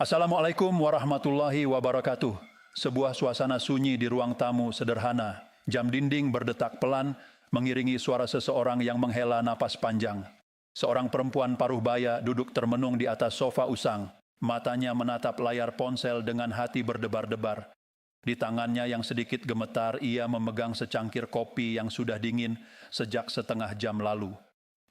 Assalamualaikum warahmatullahi wabarakatuh. Sebuah suasana sunyi di ruang tamu sederhana. Jam dinding berdetak pelan, mengiringi suara seseorang yang menghela napas panjang. Seorang perempuan paruh baya duduk termenung di atas sofa usang. Matanya menatap layar ponsel dengan hati berdebar-debar. Di tangannya yang sedikit gemetar, ia memegang secangkir kopi yang sudah dingin sejak setengah jam lalu.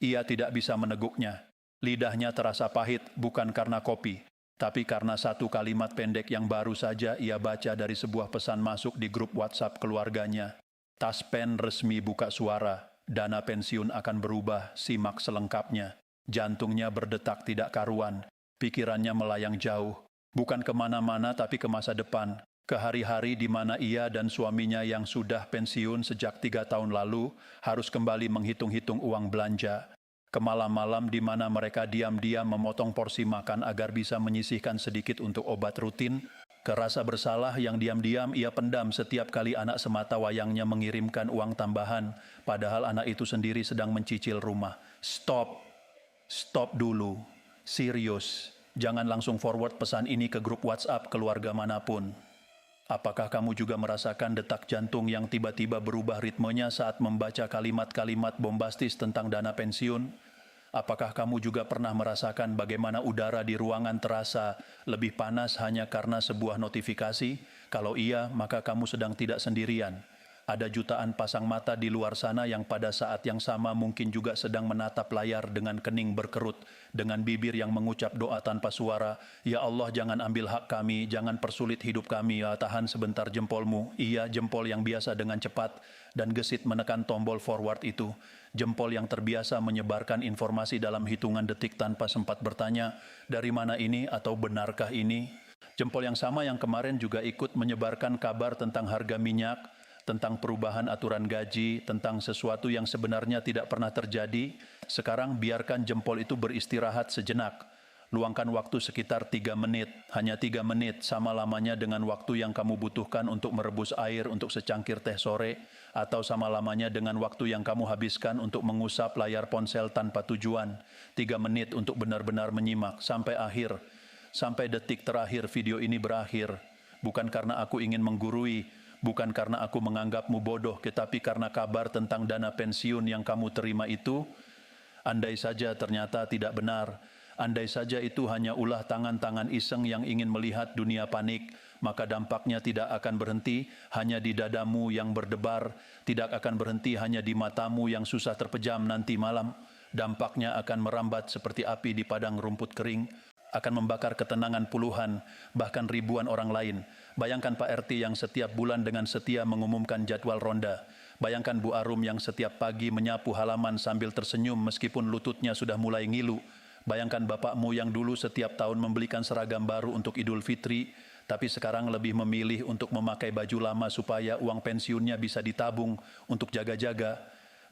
Ia tidak bisa meneguknya. Lidahnya terasa pahit bukan karena kopi, tapi karena satu kalimat pendek yang baru saja ia baca dari sebuah pesan masuk di grup WhatsApp keluarganya. Taspen resmi buka suara, dana pensiun akan berubah, simak selengkapnya. Jantungnya berdetak tidak karuan, pikirannya melayang jauh. Bukan kemana-mana tapi ke masa depan, ke hari-hari di mana ia dan suaminya yang sudah pensiun sejak 3 tahun lalu harus kembali menghitung-hitung uang belanja. Ke malam-malam di mana mereka diam-diam memotong porsi makan agar bisa menyisihkan sedikit untuk obat rutin, ke rasa bersalah yang diam-diam ia pendam setiap kali anak semata wayangnya mengirimkan uang tambahan, padahal anak itu sendiri sedang mencicil rumah. Stop dulu, serius, jangan langsung forward pesan ini ke grup WhatsApp keluarga manapun. Apakah kamu juga merasakan detak jantung yang tiba-tiba berubah ritmenya saat membaca kalimat-kalimat bombastis tentang dana pensiun? Apakah kamu juga pernah merasakan bagaimana udara di ruangan terasa lebih panas hanya karena sebuah notifikasi? Kalau iya, maka kamu sedang tidak sendirian. Ada jutaan pasang mata di luar sana yang pada saat yang sama mungkin juga sedang menatap layar dengan kening berkerut, dengan bibir yang mengucap doa tanpa suara. Ya Allah, jangan ambil hak kami, jangan persulit hidup kami, ya tahan sebentar jempolmu. Iya, jempol yang biasa dengan cepat dan gesit menekan tombol forward itu. Jempol yang terbiasa menyebarkan informasi dalam hitungan detik tanpa sempat bertanya, dari mana ini atau benarkah ini? Jempol yang sama yang kemarin juga ikut menyebarkan kabar tentang harga minyak, tentang perubahan aturan gaji, tentang sesuatu yang sebenarnya tidak pernah terjadi. Sekarang biarkan jempol itu beristirahat sejenak. Luangkan waktu sekitar 3 menit, hanya 3 menit, sama lamanya dengan waktu yang kamu butuhkan untuk merebus air untuk secangkir teh sore, atau sama lamanya dengan waktu yang kamu habiskan untuk mengusap layar ponsel tanpa tujuan. 3 menit untuk benar-benar menyimak sampai akhir, sampai detik terakhir video ini berakhir. Bukan karena aku ingin menggurui, bukan karena aku menganggapmu bodoh, tetapi karena kabar tentang dana pensiun yang kamu terima itu, andai saja ternyata tidak benar, andai saja itu hanya ulah tangan-tangan iseng yang ingin melihat dunia panik, maka dampaknya tidak akan berhenti hanya di dadamu yang berdebar, tidak akan berhenti hanya di matamu yang susah terpejam nanti malam. Dampaknya akan merambat seperti api di padang rumput kering, akan membakar ketenangan puluhan, bahkan ribuan orang lain. Bayangkan Pak RT yang setiap bulan dengan setia mengumumkan jadwal ronda. Bayangkan Bu Arum yang setiap pagi menyapu halaman sambil tersenyum meskipun lututnya sudah mulai ngilu. Bayangkan bapakmu yang dulu setiap tahun membelikan seragam baru untuk Idul Fitri, tapi sekarang lebih memilih untuk memakai baju lama supaya uang pensiunnya bisa ditabung untuk jaga-jaga.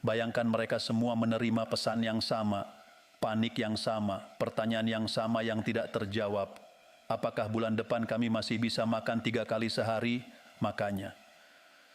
Bayangkan mereka semua menerima pesan yang sama, panik yang sama, pertanyaan yang sama yang tidak terjawab. Apakah bulan depan kami masih bisa makan 3 kali sehari? Makanya,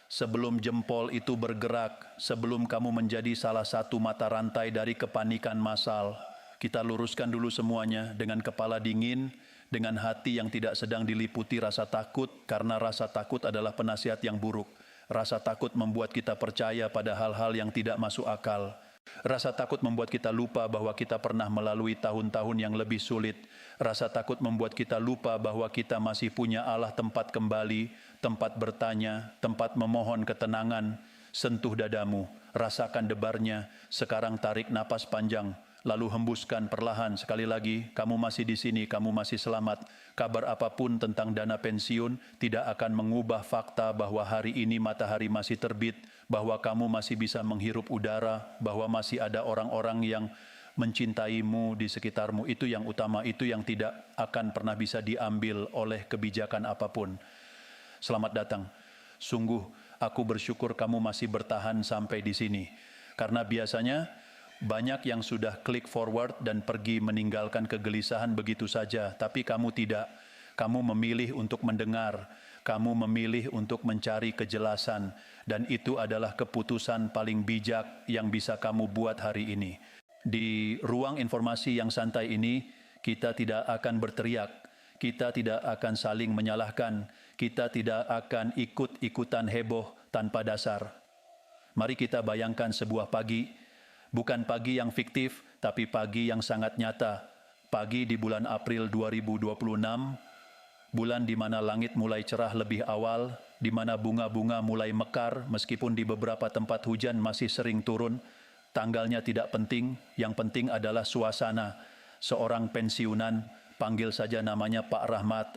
sebelum jempol itu bergerak, sebelum kamu menjadi salah satu mata rantai dari kepanikan massal, kita luruskan dulu semuanya dengan kepala dingin, dengan hati yang tidak sedang diliputi rasa takut, karena rasa takut adalah penasihat yang buruk. Rasa takut membuat kita percaya pada hal-hal yang tidak masuk akal. Rasa takut membuat kita lupa bahwa kita pernah melalui tahun-tahun yang lebih sulit. Rasa takut membuat kita lupa bahwa kita masih punya Allah tempat kembali, tempat bertanya, tempat memohon ketenangan. Sentuh dadamu, rasakan debarnya, sekarang tarik napas panjang, lalu hembuskan perlahan sekali lagi. Kamu masih di sini, kamu masih selamat. Kabar apapun tentang dana pensiun tidak akan mengubah fakta bahwa hari ini matahari masih terbit, bahwa kamu masih bisa menghirup udara, bahwa masih ada orang-orang yang mencintaimu di sekitarmu. Itu yang utama, itu yang tidak akan pernah bisa diambil oleh kebijakan apapun. Selamat datang. Sungguh, aku bersyukur kamu masih bertahan sampai di sini. Karena biasanya banyak yang sudah klik forward dan pergi meninggalkan kegelisahan begitu saja, tapi kamu tidak. Kamu memilih untuk mendengar, kamu memilih untuk mencari kejelasan, dan itu adalah keputusan paling bijak yang bisa kamu buat hari ini. Di ruang informasi yang santai ini, kita tidak akan berteriak, Kita tidak akan saling menyalahkan, kita tidak akan ikut-ikutan heboh tanpa dasar. Mari kita bayangkan sebuah pagi, bukan pagi yang fiktif, tapi pagi yang sangat nyata. Pagi di bulan April 2026, bulan di mana langit mulai cerah lebih awal, di mana bunga-bunga mulai mekar, meskipun di beberapa tempat hujan masih sering turun. Tanggalnya tidak penting, yang penting adalah suasana. Seorang pensiunan, panggil saja namanya Pak Rahmat.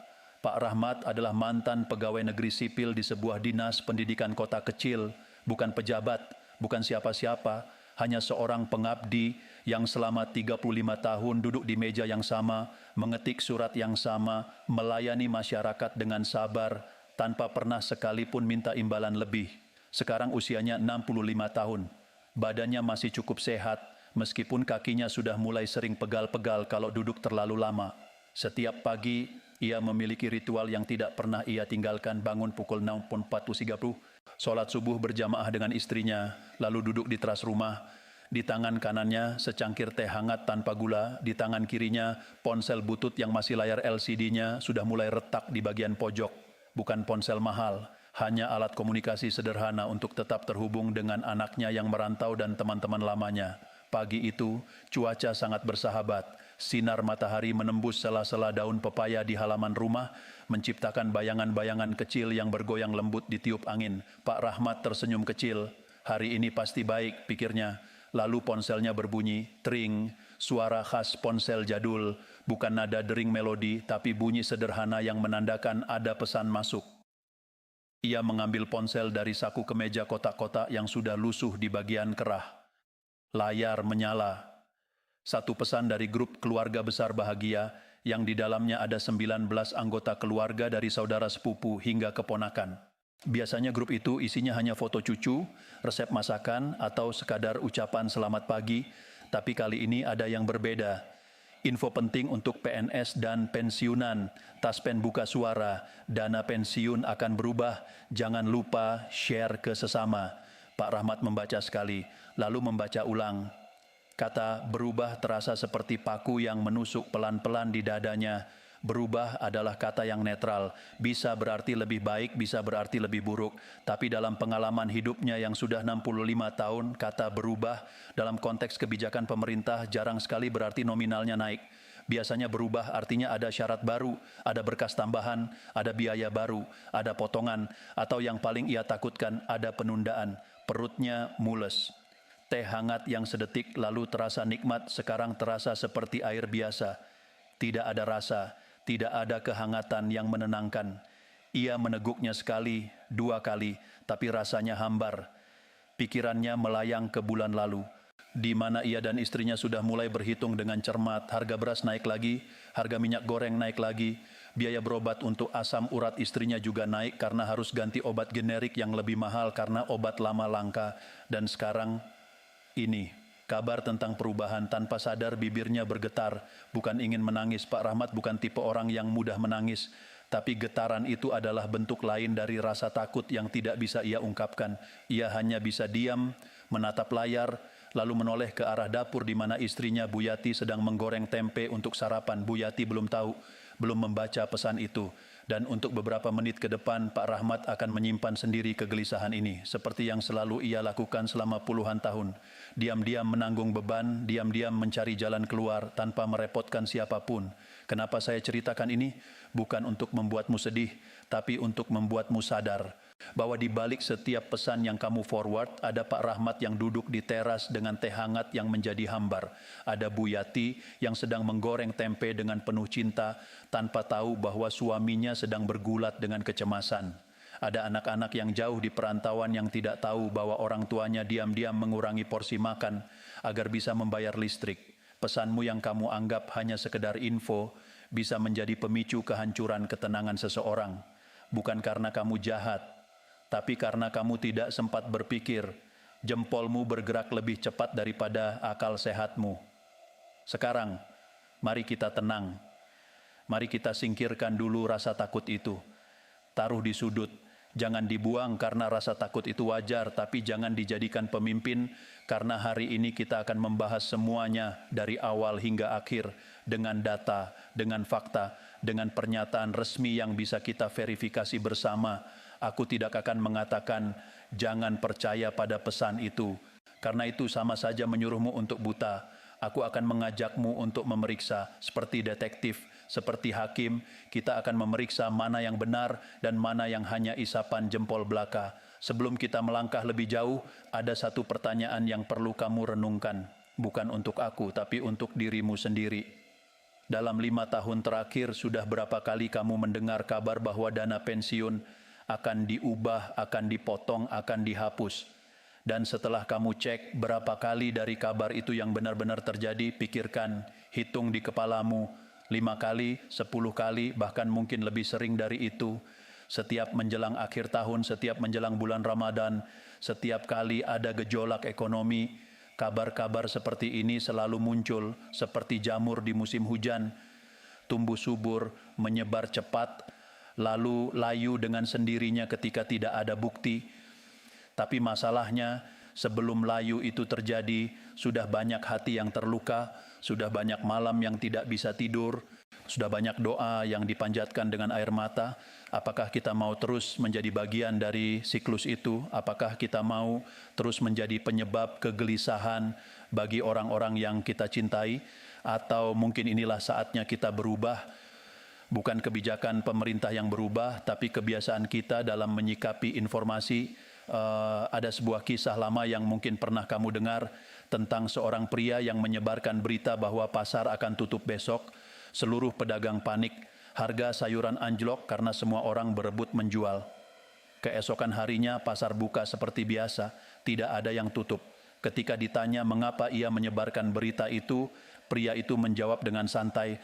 Pak Rahmat adalah mantan pegawai negeri sipil di sebuah dinas pendidikan kota kecil, bukan pejabat, bukan siapa-siapa, hanya seorang pengabdi yang selama 35 tahun duduk di meja yang sama, mengetik surat yang sama, melayani masyarakat dengan sabar, tanpa pernah sekalipun minta imbalan lebih. Sekarang usianya 65 tahun. Badannya masih cukup sehat, meskipun kakinya sudah mulai sering pegal-pegal kalau duduk terlalu lama. Setiap pagi, ia memiliki ritual yang tidak pernah ia tinggalkan, bangun pukul 6.40, sholat subuh berjamaah dengan istrinya, lalu duduk di teras rumah. Di tangan kanannya secangkir teh hangat tanpa gula, di tangan kirinya ponsel butut yang masih layar LCD-nya sudah mulai retak di bagian pojok. Bukan ponsel mahal, hanya alat komunikasi sederhana untuk tetap terhubung dengan anaknya yang merantau dan teman-teman lamanya. Pagi itu, cuaca sangat bersahabat. Sinar matahari menembus sela-sela daun pepaya di halaman rumah, menciptakan bayangan-bayangan kecil yang bergoyang lembut ditiup angin. Pak Rahmat tersenyum kecil. Hari ini pasti baik, pikirnya. Lalu ponselnya berbunyi, tring, suara khas ponsel jadul, bukan nada dering melodi, tapi bunyi sederhana yang menandakan ada pesan masuk. Ia mengambil ponsel dari saku kemeja kotak-kotak yang sudah lusuh di bagian kerah. Layar menyala. Satu pesan dari grup keluarga besar bahagia yang di dalamnya ada 19 anggota keluarga dari saudara sepupu hingga keponakan. Biasanya grup itu isinya hanya foto cucu, resep masakan, atau sekadar ucapan selamat pagi, tapi kali ini ada yang berbeda. Info penting untuk PNS dan pensiunan, taspen buka suara, dana pensiun akan berubah, jangan lupa share ke sesama. Pak Rahmat membaca sekali, lalu membaca ulang. Kata berubah terasa seperti paku yang menusuk pelan-pelan di dadanya. Berubah adalah kata yang netral, bisa berarti lebih baik, bisa berarti lebih buruk. Tapi dalam pengalaman hidupnya yang sudah 65 tahun, kata berubah dalam konteks kebijakan pemerintah jarang sekali berarti nominalnya naik. Biasanya berubah artinya ada syarat baru, ada berkas tambahan, ada biaya baru, ada potongan, atau yang paling ia takutkan ada penundaan. Perutnya mules. Teh hangat yang sedetik lalu terasa nikmat, sekarang terasa seperti air biasa. Tidak ada rasa, tidak ada kehangatan yang menenangkan. Ia meneguknya sekali, dua kali, tapi rasanya hambar. Pikirannya melayang ke bulan lalu, di mana ia dan istrinya sudah mulai berhitung dengan cermat. Harga beras naik lagi, harga minyak goreng naik lagi, biaya berobat untuk asam urat istrinya juga naik karena harus ganti obat generik yang lebih mahal karena obat lama langka. Dan sekarang ini, kabar tentang perubahan. Tanpa sadar bibirnya bergetar. Bukan ingin menangis, Pak Rahmat bukan tipe orang yang mudah menangis. Tapi getaran itu adalah bentuk lain dari rasa takut yang tidak bisa ia ungkapkan. Ia hanya bisa diam, menatap layar, lalu menoleh ke arah dapur di mana istrinya Bu Yati sedang menggoreng tempe untuk sarapan. Bu Yati belum tahu, belum membaca pesan itu. Dan untuk beberapa menit ke depan, Pak Rahmat akan menyimpan sendiri kegelisahan ini, seperti yang selalu ia lakukan selama puluhan tahun. Diam-diam menanggung beban, diam-diam mencari jalan keluar tanpa merepotkan siapapun. Kenapa saya ceritakan ini? Bukan untuk membuatmu sedih, tapi untuk membuatmu sadar bahwa di balik setiap pesan yang kamu forward, ada Pak Rahmat yang duduk di teras dengan teh hangat yang menjadi hambar. Ada Bu Yati yang sedang menggoreng tempe dengan penuh cinta, tanpa tahu bahwa suaminya sedang bergulat dengan kecemasan. Ada anak-anak yang jauh di perantauan yang tidak tahu bahwa orang tuanya diam-diam mengurangi porsi makan agar bisa membayar listrik. Pesanmu yang kamu anggap hanya sekedar info bisa menjadi pemicu kehancuran ketenangan seseorang. Bukan karena kamu jahat, tapi karena kamu tidak sempat berpikir. Jempolmu bergerak lebih cepat daripada akal sehatmu. Sekarang, mari kita tenang. Mari kita singkirkan dulu rasa takut itu. Taruh di sudut. Jangan dibuang karena rasa takut itu wajar, tapi jangan dijadikan pemimpin karena hari ini kita akan membahas semuanya dari awal hingga akhir dengan data, dengan fakta, dengan pernyataan resmi yang bisa kita verifikasi bersama. Aku tidak akan mengatakan jangan percaya pada pesan itu, karena itu sama saja menyuruhmu untuk buta. Aku akan mengajakmu untuk memeriksa seperti detektif, seperti hakim. Kita akan memeriksa mana yang benar dan mana yang hanya isapan jempol belaka. Sebelum kita melangkah lebih jauh, ada satu pertanyaan yang perlu kamu renungkan. Bukan untuk aku, tapi untuk dirimu sendiri. Dalam 5 tahun terakhir, sudah berapa kali kamu mendengar kabar bahwa dana pensiun akan diubah, akan dipotong, akan dihapus? Dan setelah kamu cek berapa kali dari kabar itu yang benar-benar terjadi, pikirkan, hitung di kepalamu, 5 kali, 10 kali, bahkan mungkin lebih sering dari itu. Setiap menjelang akhir tahun, setiap menjelang bulan Ramadan, setiap kali ada gejolak ekonomi, kabar-kabar seperti ini selalu muncul seperti jamur di musim hujan, tumbuh subur, menyebar cepat, lalu layu dengan sendirinya ketika tidak ada bukti. Tapi masalahnya, sebelum layu itu terjadi, sudah banyak hati yang terluka, sudah banyak malam yang tidak bisa tidur, sudah banyak doa yang dipanjatkan dengan air mata. Apakah kita mau terus menjadi bagian dari siklus itu? Apakah kita mau terus menjadi penyebab kegelisahan bagi orang-orang yang kita cintai? Atau mungkin inilah saatnya kita berubah? Bukan kebijakan pemerintah yang berubah, tapi kebiasaan kita dalam menyikapi informasi. Ada sebuah kisah lama yang mungkin pernah kamu dengar tentang seorang pria yang menyebarkan berita bahwa pasar akan tutup besok. Seluruh pedagang panik, harga sayuran anjlok karena semua orang berebut menjual. Keesokan harinya pasar buka seperti biasa, tidak ada yang tutup. Ketika ditanya mengapa ia menyebarkan berita itu, pria itu menjawab dengan santai,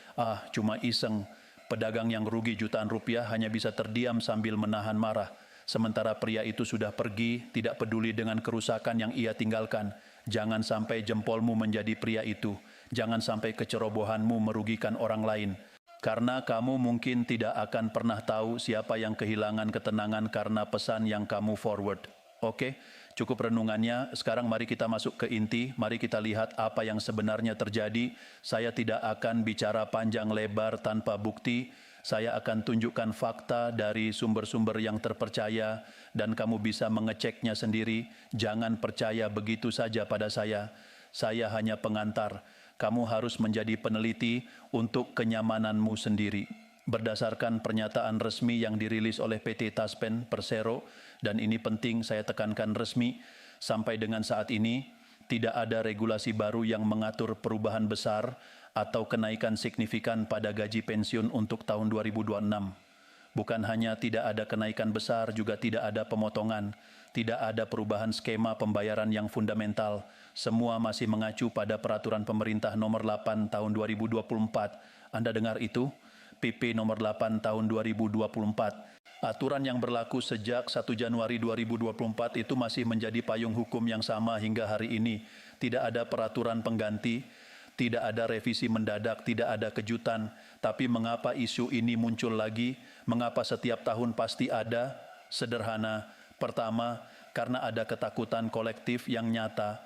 cuma iseng. Pedagang yang rugi jutaan rupiah hanya bisa terdiam sambil menahan marah. Sementara pria itu sudah pergi, tidak peduli dengan kerusakan yang ia tinggalkan. Jangan sampai jempolmu menjadi pria itu. Jangan sampai kecerobohanmu merugikan orang lain. Karena kamu mungkin tidak akan pernah tahu siapa yang kehilangan ketenangan karena pesan yang kamu forward. Oke, cukup renungannya. Sekarang mari kita masuk ke inti. Mari kita lihat apa yang sebenarnya terjadi. Saya tidak akan bicara panjang lebar tanpa bukti. Saya akan tunjukkan fakta dari sumber-sumber yang terpercaya dan kamu bisa mengeceknya sendiri. Jangan percaya begitu saja pada saya. Saya hanya pengantar. Kamu harus menjadi peneliti untuk kenyamananmu sendiri. Berdasarkan pernyataan resmi yang dirilis oleh PT Taspen Persero, dan ini penting saya tekankan resmi, sampai dengan saat ini tidak ada regulasi baru yang mengatur perubahan besar atau kenaikan signifikan pada gaji pensiun untuk tahun 2026. Bukan hanya tidak ada kenaikan besar, juga tidak ada pemotongan, tidak ada perubahan skema pembayaran yang fundamental. Semua masih mengacu pada peraturan pemerintah nomor 8 tahun 2024. Anda dengar itu? PP nomor 8 tahun 2024. Aturan yang berlaku sejak 1 Januari 2024 itu masih menjadi payung hukum yang sama hingga hari ini. Tidak ada peraturan pengganti. Tidak ada revisi mendadak, tidak ada kejutan. Tapi mengapa isu ini muncul lagi? Mengapa setiap tahun pasti ada? Sederhana. Pertama, karena ada ketakutan kolektif yang nyata.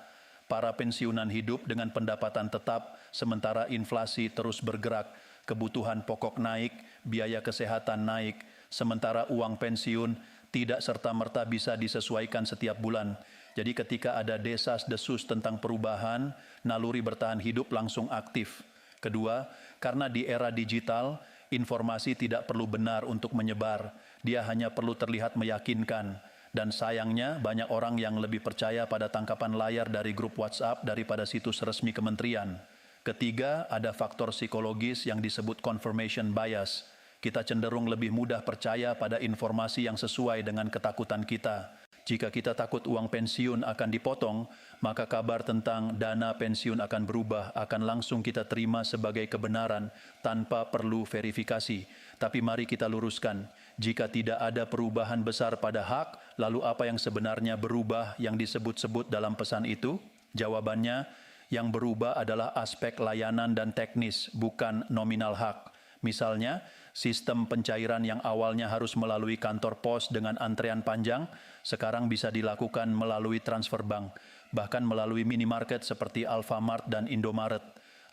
Para pensiunan hidup dengan pendapatan tetap, sementara inflasi terus bergerak. Kebutuhan pokok naik, biaya kesehatan naik. Sementara uang pensiun tidak serta-merta bisa disesuaikan setiap bulan. Jadi ketika ada desas-desus tentang perubahan, naluri bertahan hidup langsung aktif. Kedua, karena di era digital, informasi tidak perlu benar untuk menyebar. Dia hanya perlu terlihat meyakinkan. Dan sayangnya banyak orang yang lebih percaya pada tangkapan layar dari grup WhatsApp daripada situs resmi kementerian. Ketiga, ada faktor psikologis yang disebut confirmation bias. Kita cenderung lebih mudah percaya pada informasi yang sesuai dengan ketakutan kita. Jika kita takut uang pensiun akan dipotong, maka kabar tentang dana pensiun akan berubah, akan langsung kita terima sebagai kebenaran tanpa perlu verifikasi. Tapi mari kita luruskan, jika tidak ada perubahan besar pada hak, lalu apa yang sebenarnya berubah yang disebut-sebut dalam pesan itu? Jawabannya, yang berubah adalah aspek layanan dan teknis, bukan nominal hak. Misalnya, Sistem pencairan yang awalnya harus melalui kantor pos dengan antrean panjang, sekarang bisa dilakukan melalui transfer bank, bahkan melalui minimarket seperti Alfamart dan Indomaret.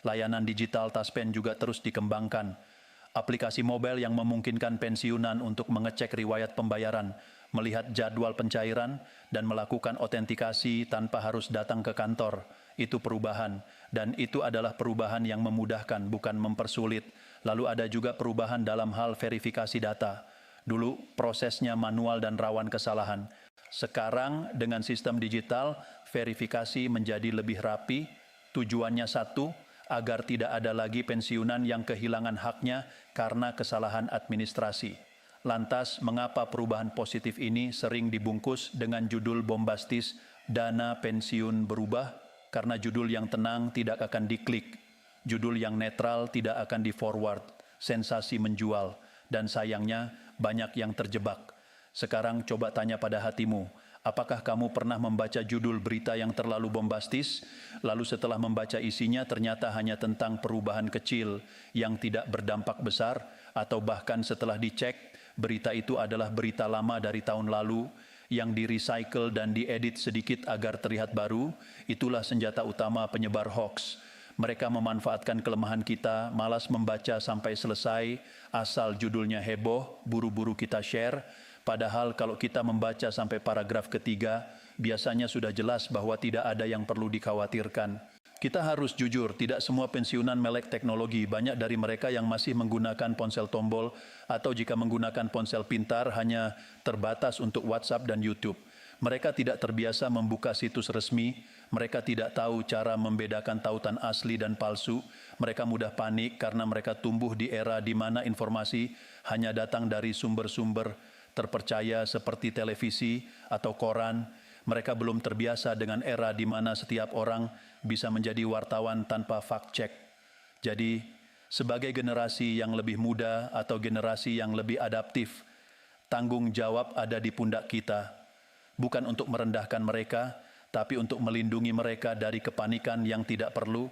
Layanan digital Taspen juga terus dikembangkan. Aplikasi mobile yang memungkinkan pensiunan untuk mengecek riwayat pembayaran, melihat jadwal pencairan, dan melakukan otentikasi tanpa harus datang ke kantor. Itu perubahan, dan itu adalah perubahan yang memudahkan, bukan mempersulit. Lalu ada juga perubahan dalam hal verifikasi data. Dulu prosesnya manual dan rawan kesalahan. Sekarang dengan sistem digital, verifikasi menjadi lebih rapi, tujuannya satu, agar tidak ada lagi pensiunan yang kehilangan haknya karena kesalahan administrasi. Lantas, mengapa perubahan positif ini sering dibungkus dengan judul bombastis "Dana Pensiun Berubah"? Karena judul yang tenang tidak akan diklik, judul yang netral tidak akan di-forward, sensasi menjual, dan sayangnya banyak yang terjebak. Sekarang coba tanya pada hatimu, apakah kamu pernah membaca judul berita yang terlalu bombastis, lalu setelah membaca isinya ternyata hanya tentang perubahan kecil yang tidak berdampak besar, atau bahkan setelah dicek, berita itu adalah berita lama dari tahun lalu, yang di-recycle dan diedit sedikit agar terlihat baru? Itulah senjata utama penyebar hoax. Mereka memanfaatkan kelemahan kita, malas membaca sampai selesai, asal judulnya heboh, buru-buru kita share. Padahal kalau kita membaca sampai paragraf ketiga, biasanya sudah jelas bahwa tidak ada yang perlu dikhawatirkan. Kita harus jujur, tidak semua pensiunan melek teknologi. Banyak dari mereka yang masih menggunakan ponsel tombol, atau jika menggunakan ponsel pintar hanya terbatas untuk WhatsApp dan YouTube. Mereka tidak terbiasa membuka situs resmi, mereka tidak tahu cara membedakan tautan asli dan palsu, mereka mudah panik karena mereka tumbuh di era di mana informasi hanya datang dari sumber-sumber terpercaya seperti televisi atau koran. Mereka belum terbiasa dengan era di mana setiap orang bisa menjadi wartawan tanpa fact check. Jadi, sebagai generasi yang lebih muda atau generasi yang lebih adaptif, tanggung jawab ada di pundak kita. Bukan untuk merendahkan mereka, tapi untuk melindungi mereka dari kepanikan yang tidak perlu.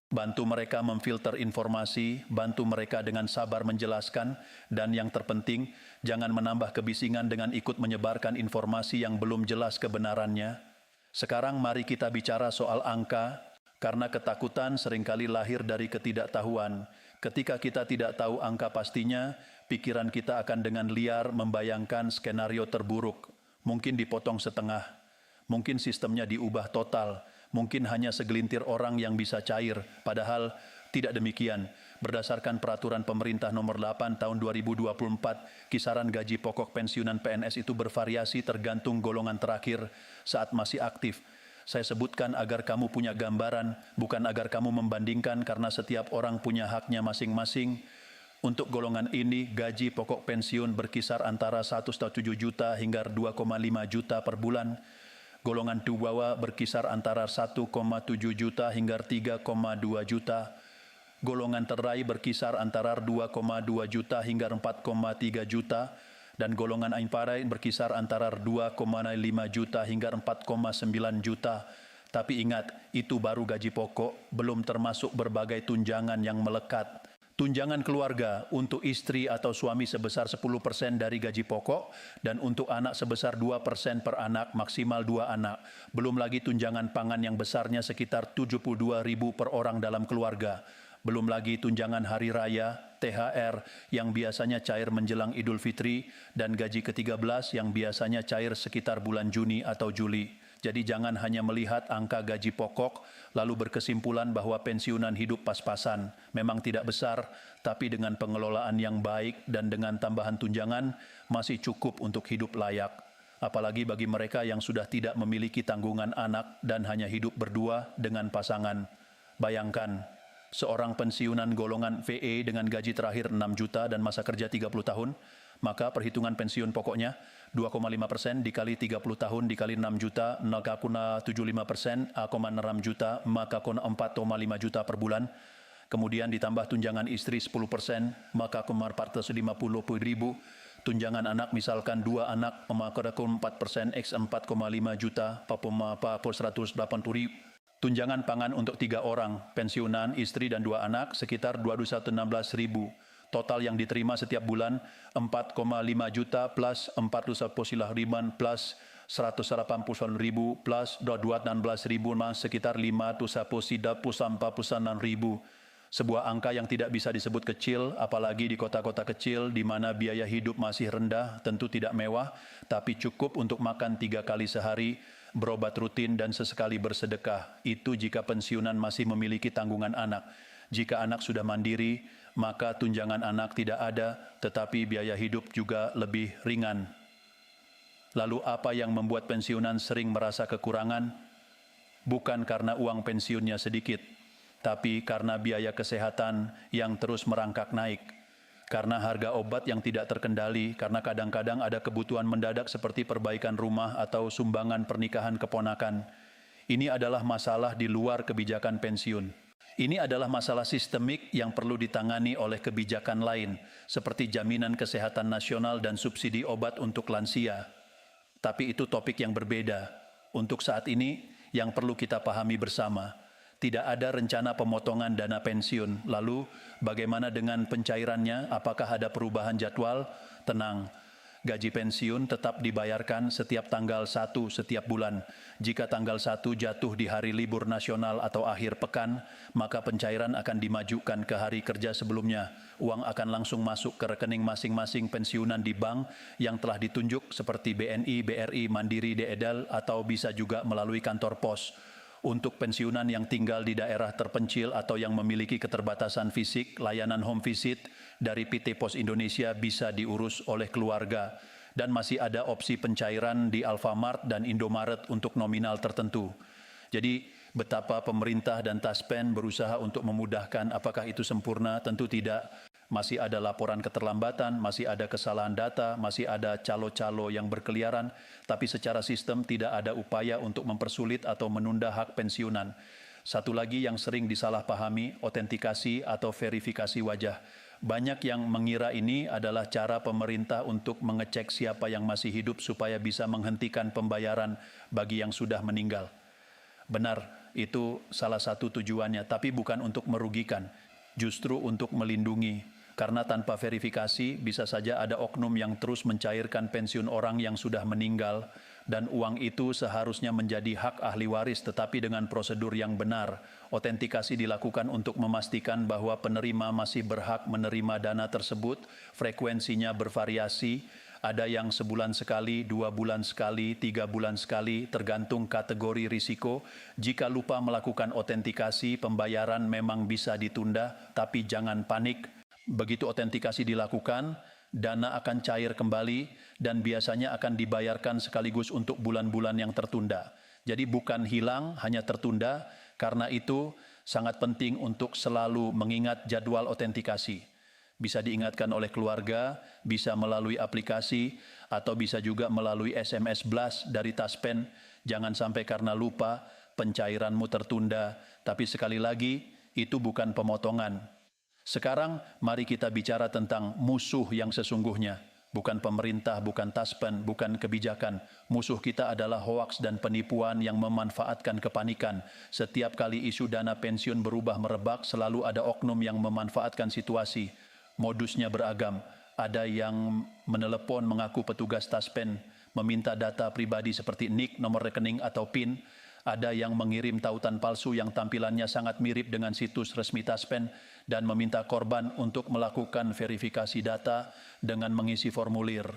Bantu mereka memfilter informasi, bantu mereka dengan sabar menjelaskan, dan yang terpenting, jangan menambah kebisingan dengan ikut menyebarkan informasi yang belum jelas kebenarannya. Sekarang mari kita bicara soal angka, karena ketakutan seringkali lahir dari ketidaktahuan. Ketika kita tidak tahu angka pastinya, pikiran kita akan dengan liar membayangkan skenario terburuk. Mungkin dipotong setengah, mungkin sistemnya diubah total, mungkin hanya segelintir orang yang bisa cair, padahal tidak demikian. Berdasarkan peraturan pemerintah nomor 8 tahun 2024, kisaran gaji pokok pensiunan PNS itu bervariasi tergantung golongan terakhir saat masih aktif. Saya sebutkan agar kamu punya gambaran, bukan agar kamu membandingkan karena setiap orang punya haknya masing-masing. Untuk golongan ini, gaji pokok pensiun berkisar antara 1,7 juta hingga 2,5 juta per bulan. Golongan di bawah berkisar antara 1,7 juta hingga 3,2 juta. Golongan terakhir berkisar antara 2,2 juta hingga 4,3 juta. Dan golongan impare berkisar antara 2,5 juta hingga 4,9 juta. Tapi ingat, itu baru gaji pokok, belum termasuk berbagai tunjangan yang melekat. Tunjangan keluarga untuk istri atau suami sebesar 10% dari gaji pokok dan untuk anak sebesar 2% per anak, maksimal 2 anak. Belum lagi tunjangan pangan yang besarnya sekitar 72.000 per orang dalam keluarga. Belum lagi tunjangan hari raya, THR, yang biasanya cair menjelang Idul Fitri dan gaji ke-13 yang biasanya cair sekitar bulan Juni atau Juli. Jadi jangan hanya melihat angka gaji pokok, lalu berkesimpulan bahwa pensiunan hidup pas-pasan. Memang tidak besar, tapi dengan pengelolaan yang baik dan dengan tambahan tunjangan, masih cukup untuk hidup layak. Apalagi bagi mereka yang sudah tidak memiliki tanggungan anak dan hanya hidup berdua dengan pasangan. Bayangkan, seorang pensiunan golongan VE dengan gaji terakhir 6 juta dan masa kerja 30 tahun, maka perhitungan pensiun pokoknya 2,5% dikali 30 tahun dikali 6 juta, 0,75%, 6 juta, maka 4,5 juta per bulan. Kemudian ditambah tunjangan istri 10%, maka 450.000. Tunjangan anak misalkan 2 anak, maka 4% X 4,5 juta, 180.000. Tunjangan pangan untuk 3 orang, pensiunan, istri dan 2 anak sekitar 216.000. Total yang diterima setiap bulan 4,5 juta plus 490 plus 180 ribu plus 216 ribu mas sekitar 549 ribu. Sebuah angka yang tidak bisa disebut kecil, apalagi di kota-kota kecil di mana biaya hidup masih rendah, tentu tidak mewah, tapi cukup untuk makan 3 kali sehari, berobat rutin dan sesekali bersedekah. Itu jika pensiunan masih memiliki tanggungan anak. Jika anak sudah mandiri, maka tunjangan anak tidak ada, tetapi biaya hidup juga lebih ringan. Lalu apa yang membuat pensiunan sering merasa kekurangan? Bukan karena uang pensiunnya sedikit, tapi karena biaya kesehatan yang terus merangkak naik. Karena harga obat yang tidak terkendali, karena kadang-kadang ada kebutuhan mendadak seperti perbaikan rumah atau sumbangan pernikahan keponakan. Ini adalah masalah di luar kebijakan pensiun. Ini adalah masalah sistemik yang perlu ditangani oleh kebijakan lain, seperti jaminan kesehatan nasional dan subsidi obat untuk lansia. Tapi itu topik yang berbeda. Untuk saat ini, yang perlu kita pahami bersama, tidak ada rencana pemotongan dana pensiun. Lalu, bagaimana dengan pencairannya? Apakah ada perubahan jadwal? Tenang. Gaji pensiun tetap dibayarkan setiap tanggal 1 setiap bulan. Jika tanggal 1 jatuh di hari libur nasional atau akhir pekan, maka pencairan akan dimajukan ke hari kerja sebelumnya. Uang akan langsung masuk ke rekening masing-masing pensiunan di bank yang telah ditunjuk seperti BNI, BRI, Mandiri, DEDAL, atau bisa juga melalui kantor pos. Untuk pensiunan yang tinggal di daerah terpencil atau yang memiliki keterbatasan fisik, layanan home visit dari PT Pos Indonesia bisa diurus oleh keluarga. Dan masih ada opsi pencairan di Alfamart dan Indomaret untuk nominal tertentu. Jadi, betapa pemerintah dan Taspen berusaha untuk memudahkan, apakah itu sempurna? Tentu tidak. Masih ada laporan keterlambatan, masih ada kesalahan data, masih ada calo-calo yang berkeliaran, tapi secara sistem tidak ada upaya untuk mempersulit atau menunda hak pensiunan. Satu lagi yang sering disalahpahami, otentikasi atau verifikasi wajah. Banyak yang mengira ini adalah cara pemerintah untuk mengecek siapa yang masih hidup supaya bisa menghentikan pembayaran bagi yang sudah meninggal. Benar, itu salah satu tujuannya, tapi bukan untuk merugikan, justru untuk melindungi. Karena tanpa verifikasi bisa saja ada oknum yang terus mencairkan pensiun orang yang sudah meninggal dan uang itu seharusnya menjadi hak ahli waris tetapi dengan prosedur yang benar. Otentikasi dilakukan untuk memastikan bahwa penerima masih berhak menerima dana tersebut, frekuensinya bervariasi, ada yang sebulan sekali, 2 bulan sekali, 3 bulan sekali, tergantung kategori risiko. Jika lupa melakukan otentikasi, pembayaran memang bisa ditunda, tapi jangan panik. Begitu otentikasi dilakukan, dana akan cair kembali dan biasanya akan dibayarkan sekaligus untuk bulan-bulan yang tertunda. Jadi bukan hilang, hanya tertunda. Karena itu sangat penting untuk selalu mengingat jadwal otentikasi. Bisa diingatkan oleh keluarga, bisa melalui aplikasi, atau bisa juga melalui SMS blast dari Taspen. Jangan sampai karena lupa, pencairanmu tertunda. Tapi sekali lagi, itu bukan pemotongan. Sekarang, mari kita bicara tentang musuh yang sesungguhnya. Bukan pemerintah, bukan Taspen, bukan kebijakan. Musuh kita adalah hoaks dan penipuan yang memanfaatkan kepanikan. Setiap kali isu dana pensiun berubah merebak, selalu ada oknum yang memanfaatkan situasi. Modusnya beragam. Ada yang menelepon mengaku petugas Taspen, meminta data pribadi seperti NIK, nomor rekening atau PIN. Ada yang mengirim tautan palsu yang tampilannya sangat mirip dengan situs resmi Taspen dan meminta korban untuk melakukan verifikasi data dengan mengisi formulir.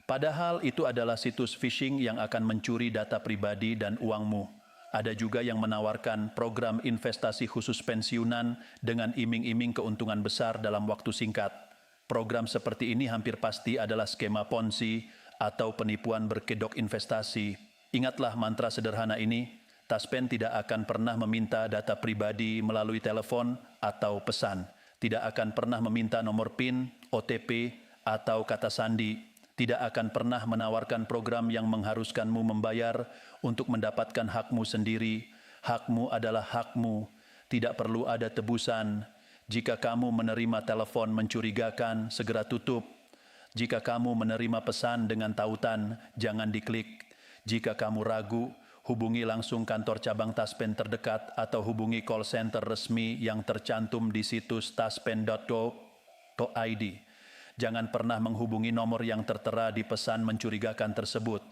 Padahal itu adalah situs phishing yang akan mencuri data pribadi dan uangmu. Ada juga yang menawarkan program investasi khusus pensiunan dengan iming-iming keuntungan besar dalam waktu singkat. Program seperti ini hampir pasti adalah skema Ponzi atau penipuan berkedok investasi. Ingatlah mantra sederhana ini, Taspen tidak akan pernah meminta data pribadi melalui telepon atau pesan. Tidak akan pernah meminta nomor PIN, OTP, atau kata sandi. Tidak akan pernah menawarkan program yang mengharuskanmu membayar untuk mendapatkan hakmu sendiri. Hakmu adalah hakmu. Tidak perlu ada tebusan. Jika kamu menerima telepon mencurigakan, segera tutup. Jika kamu menerima pesan dengan tautan, jangan diklik. Jika kamu ragu, hubungi langsung kantor cabang Taspen terdekat atau hubungi call center resmi yang tercantum di situs taspen.go. Jangan pernah menghubungi nomor yang tertera di pesan mencurigakan tersebut,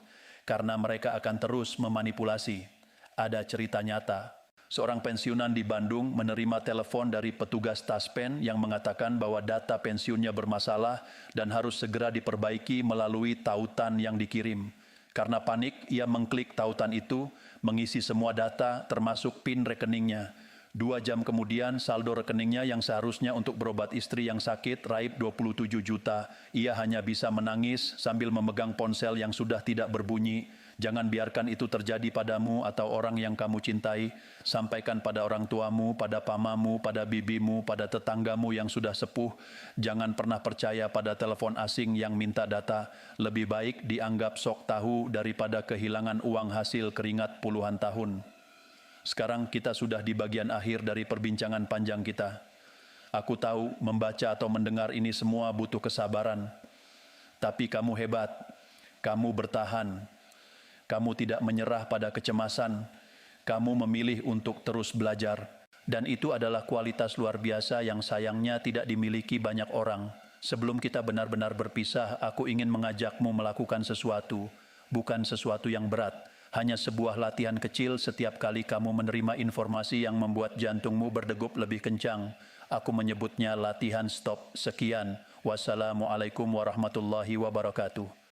karena mereka akan terus memanipulasi. Ada cerita nyata. Seorang pensiunan di Bandung menerima telepon dari petugas Taspen yang mengatakan bahwa data pensiunnya bermasalah dan harus segera diperbaiki melalui tautan yang dikirim. Karena panik, ia mengklik tautan itu, mengisi semua data termasuk PIN rekeningnya. 2 jam kemudian, saldo rekeningnya yang seharusnya untuk berobat istri yang sakit raib 27 juta. Ia hanya bisa menangis sambil memegang ponsel yang sudah tidak berbunyi. Jangan biarkan itu terjadi padamu atau orang yang kamu cintai. Sampaikan pada orang tuamu, pada pamamu, pada bibimu, pada tetanggamu yang sudah sepuh. Jangan pernah percaya pada telepon asing yang minta data. Lebih baik dianggap sok tahu daripada kehilangan uang hasil keringat puluhan tahun. Sekarang kita sudah di bagian akhir dari perbincangan panjang kita. Aku tahu membaca atau mendengar ini semua butuh kesabaran. Tapi kamu hebat, kamu bertahan. Kamu tidak menyerah pada kecemasan. Kamu memilih untuk terus belajar. Dan itu adalah kualitas luar biasa yang sayangnya tidak dimiliki banyak orang. Sebelum kita benar-benar berpisah, aku ingin mengajakmu melakukan sesuatu. Bukan sesuatu yang berat. Hanya sebuah latihan kecil setiap kali kamu menerima informasi yang membuat jantungmu berdegup lebih kencang. Aku menyebutnya latihan stop sekian. Wassalamualaikum warahmatullahi wabarakatuh.